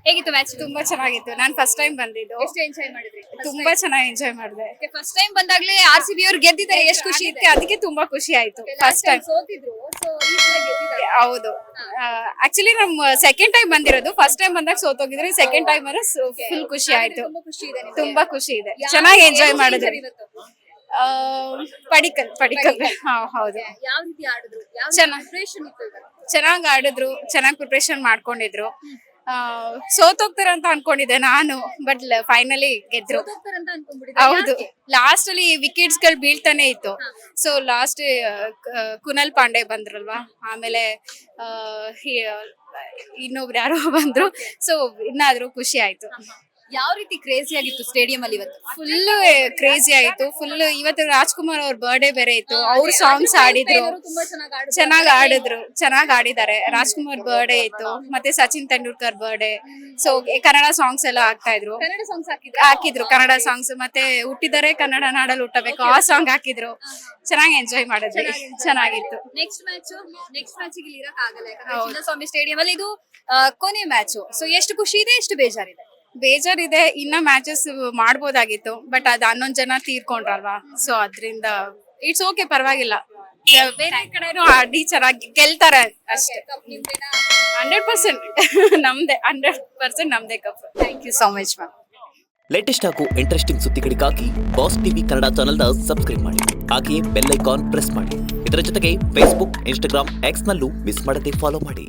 ಹೇಗಿತ್ತು ಮ್ಯಾಚ್? ತುಂಬಾ ಚೆನ್ನಾಗಿತ್ತು. ನಾನು ಫಸ್ಟ್ ಟೈಮ್ ಬಂದಿದ್ದು. ಎಷ್ಟು ಎಂಜಾಯ್ ಮಾಡಿದ್ರಿ? ತುಂಬಾ ಚೆನ್ನಾಗಿ ಎಂಜಾಯ್ ಮಾಡಿದೆ. ಫಸ್ಟ್ ಟೈಮ್ ಬಂದಾಗ್ಲೇ RCB ಅವ್ರು ಗೆದ್ದಿದ್ದಾರೆ, ಎಷ್ಟು ಖುಷಿ ಇತ್ತು? ಅದಕ್ಕೆ ತುಂಬಾ ಖುಷಿ ಆಯ್ತು. ಫಸ್ಟ್ ಟೈಮ್ ಸೋತಿದ್ರು, ಸೊ ಈ ಸಲ ಗೆದ್ದಿದ್ದಾರೆ. ಹೌದು. ಆಕ್ಚುಲಿ ನಮ್ ಸೆಕೆಂಡ್ ಟೈಮ್ ಬಂದಿರೋದು. ಫಸ್ಟ್ ಟೈಮ್ ಬಂದಾಗ ಸೋತೋಗಿದ್ರೆ, ಸೆಕೆಂಡ್ ಟೈಮ್ ಫುಲ್ ಖುಷಿ ಆಯ್ತು. ತುಂಬಾ ಖುಷಿ ಇದೆ ನಿಮ್ಗೆ? ತುಂಬಾ ಖುಷಿ ಇದೆ. ಚೆನ್ನಾಗಿ ಎಂಜಾಯ್ ಏನು ಮಾಡಿದ್ರಿ. team ಇವತ್ತು? ಪಡಿಕಲ್ ಹೌದು. ಯಾವ ರೀತಿ ಆಡಿದ್ರು? ಯಾವ ಚೆನ್ನಾಗ್- ಪ್ರಿಪರೇಷನ್ ಇತ್ತು ಇವತ್ತು? ಚೆನ್ನಾಗ್ ಆಡಿದ್ರು, ಚೆನ್ನಾಗ್ ಪ್ರಿಪರೇಷನ್ ಮಾಡ್ಕೊಂಡಿದ್ರು. ಸೋತೋಗ್ತಾರ ಅಂತ ಅನ್ಕೊಂಡಿದ್ದೆ ನಾನು, ಬಟ್ ಫೈನಲಿ ಗೆದ್ರು. ಸೋತೋಗ್ತಾರಂತ ಅನ್ಕೊಂಡ್ಬಿಟ್ಟಿದ್ದೆ. ಹೌದು. ಯಾಕೆ? ಲಾಸ್ಟ್ ಅಲ್ಲಿ ವಿಕೆಟ್ಸ್ ಗಳು ಬೀಳ್ತಾನೆ ಇತ್ತು. ಸೊ ಲಾಸ್ಟ್ ಕುನಲ್ ಪಾಂಡೆ ಬಂದ್ರಲ್ವಾ, ಆಮೇಲೆ ಇನ್ನೊಬ್ರು ಯಾರೋ ಬಂದ್ರು. ಸೊ ಇನ್ನಾದ್ರೂ ಖುಷಿ ಆಯ್ತು. ಯಾವ ರೀತಿ ಕ್ರೇಜಿ ಆಗಿತ್ತು ಸ್ಟೇಡಿಯಂ ಅಲ್ಲಿ ಇವತ್ತು? ಫುಲ್ ಕ್ರೇಜಿ ಆಯ್ತು. ಫುಲ್ ಇವತ್ತು ರಾಜ್ಕುಮಾರ್ ಅವ್ರ ಬರ್ಡೇ ಬೇರೆ ಇತ್ತು. ಅವ್ರ ಸಾಂಗ್ಸ್ ಆಡಿದ್ರು, ತುಂಬಾ ಚೆನ್ನಾಗಿ ಚೆನ್ನಾಗ್ ಆಡಿದ್ದಾರೆ. ರಾಜ್ಕುಮಾರ್ ಬರ್ಡೇ ಇತ್ತು, ಮತ್ತೆ Sachin Tendulkar birthday. So Kannada songs ಎಲ್ಲ ಆಗ್ತಾ ಇದ್ರು. ಕನ್ನಡ ಸಾಂಗ್ಸ್ ಹಾಕಿದ್ರು ಕನ್ನಡ ಸಾಂಗ್ಸ್. ಮತ್ತೆ ಹುಟ್ಟಿದರೆ ಕನ್ನಡ ನಾಡಲ್ಲಿ ಹುಟ್ಟಬೇಕು, ಆ ಸಾಂಗ್ ಹಾಕಿದ್ರು. ಚೆನ್ನಾಗಿ ಎಂಜಾಯ್ ಮಾಡಿದ್ವಿ. ಚೆನ್ನಾಗಿತ್ತು. ನೆಕ್ಸ್ಟ್ ಮ್ಯಾಚ್ ಇಲ್ಲಿ ಇರಕ್ ಆಗಲ್ಲ, ಯಾಕಂದ್ರೆ ಚಿನ್ನಸ್ವಾಮಿ ಸ್ಟೇಡಿಯಂ ಅಲ್ಲಿ ಇದು ಕೊನೆ ಮ್ಯಾಚ್. ಸೊ ಎಷ್ಟು ಖುಷಿ ಇದೆ, ಎಷ್ಟು ಬೇಜಾರಿದೆ? ಬೇಜಾರಿದೆ. ಇನ್ನ ಮ್ಯಾಚಸ್ ಮಾಡ್ಬೋದಾಗಿತ್ತು, ಬಟ್ ಅದ್ 11 ಜನ ತೀರ್ಕೊಂಡ್ರಲ್ವಾ. ಸೊ ಅದ್ರಿಂದ ಇಟ್ಸ್ ಓಕೆ, ಪರವಾಗಿಲ್ಲ. ಬೇರೆ ಕಡೆನೂ ಆಡಿ ಚೆನ್ನಾಗಿ ಗೆಲ್ತಾರೆ ಅಷ್ಟೇ. 100% ನಮ್ದೇ, 100% ನಮ್ದೇ cup. Thank you so much ma'am. Latest ಹಾಗೂ ಇಂಟ್ರೆಸ್ಟಿಂಗ್ ಸುದ್ದಿಗಳಿಗಾಗಿ ಬಾಸ್ ಟಿವಿ ಕನ್ನಡ ಚಾನೆಲ್ನ ಸಬ್ಸ್ಕ್ರೈಬ್ ಮಾಡಿ. ಹಾಗೆಯೇ ಬೆಲ್ ಐಕಾನ್ ಪ್ರೆಸ್ ಮಾಡಿ. ಇದರ ಜೊತೆಗೆ ಫೇಸ್ಬುಕ್, ಇನ್ಸ್ಟಾಗ್ರಾಮ್, ಎಕ್ಸ್ ನಲ್ಲೂ ಮಿಸ್ ಮಾಡದೆ ಫಾಲೋ ಮಾಡಿ.